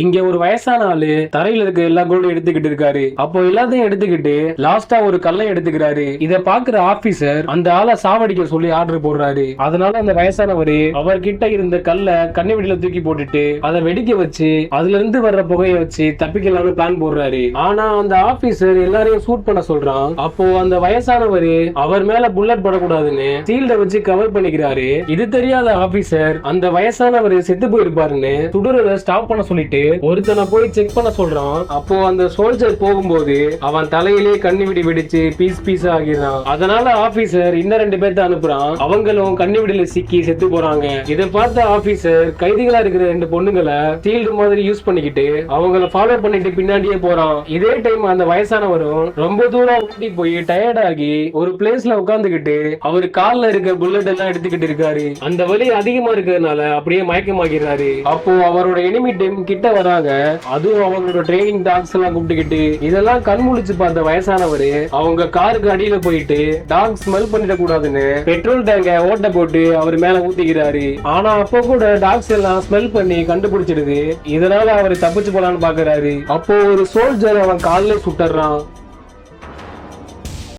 இங்க ஒரு வயசான ஆளு தரையில இருக்க எல்லா கோல்டும் எடுத்துக்கிட்டு இருக்காரு. அப்போ எல்லாத்தையும் எடுத்துக்கிட்டு லாஸ்டா ஒரு கல்லை எடுத்துக்கிறாரு. இத பாக்குற ஆபீசர் அந்த ஆளை சாவடிக்க சொல்லி ஆர்டர் போடுறாரு. அதனால அந்த வயசானவரு அவர்கிட்ட இருந்த கல்லை கண்ணிவெடியில தூக்கி போட்டுட்டு அதை வெடிக்க வச்சு அதுல இருந்து வர்ற புகையை வச்சு தப்பிக்கலாம்னு பிளான் போடுறாரு. ஆனா அந்த ஆபீசர் எல்லாரையும் ஷூட் பண்ண சொல்றான். அப்போ அந்த வயசானவரு அவர் மேல புல்லட் படக்கூடாதுன்னு சீல்ட வச்சு கவர் பண்ணிக்கிறாரு. இது தெரியாத ஆபீசர் அந்த வயசானவரு செத்து போயிருப்பாருன்னு சுடுறத ஸ்டாப் பண்ண சொல்லிட்டு ஒருத்தனை போய் செக் பண்ண சொல்றான். அப்போ அந்த சோல்ஜர் போகும்போது அவன் தலையிலே கண்ணி வெடிச்சு பீஸ் பீஸா ஆகிறான். அதனால ஆபீசர் இன்னும் 2 பேர்த்த அனுப்புறான். அவங்களும் கண்ணி வெடியில சிக்கி செத்து போறாங்க. இதை பார்த்த ஆபீசர் கைதிகளா இருக்கிற 2 பொண்ணுங்களை சீல்டு மாதிரி யூஸ் பண்ணிக்கிட்டு அவங்கள ஃபாலோ பண்ணிட்டு பின்னாடியே போறான். இதே டைம் அந்த வயசானவரும் ரொம்ப தூரம் ஊட்டி போய் டயர்ட் ஆகி ஒரு பிளேஸ்ல உட்கார்ந்துகிட்டு அவரு கால்ல இருக்க புல்லட் எல்லாம் எடுத்துக்கிட்டு இருக்காரு. அந்த வலி அதிகமா இருக்கிறதுனால அப்படியே மயக்கமாகிறாரு. அப்போ அவரோட எனிமி டீம் கிட்ட வராங்க. அதுவும் அவங்களோட ட்ரைனிங் டாக்ஸ் எல்லாம் கூப்பிட்டுக்கிட்டு இதெல்லாம் கண் முழிச்சு பார்த்த வயசானவரு அவங்க காருக்கு அடியில போயிட்டு டாக் ஸ்மெல் பண்ணிட கூடாதுன்னு பெட்ரோல் டேங்க ஓட்ட போட்டு அவர் மேல ஊத்திக்கிறாரு. ஆனா அப்போ கூட டாக்ஸ் எல்லாம் ஸ்மெல் பண்ணி கண்டுபிடிச்சிடுது. இதனால அவர் தப்பிச்சு போலான்னு பாக்குறாரு. அப்போ ஒரு சோல்ஜர் அவன் காலில் சுட்டுறான்.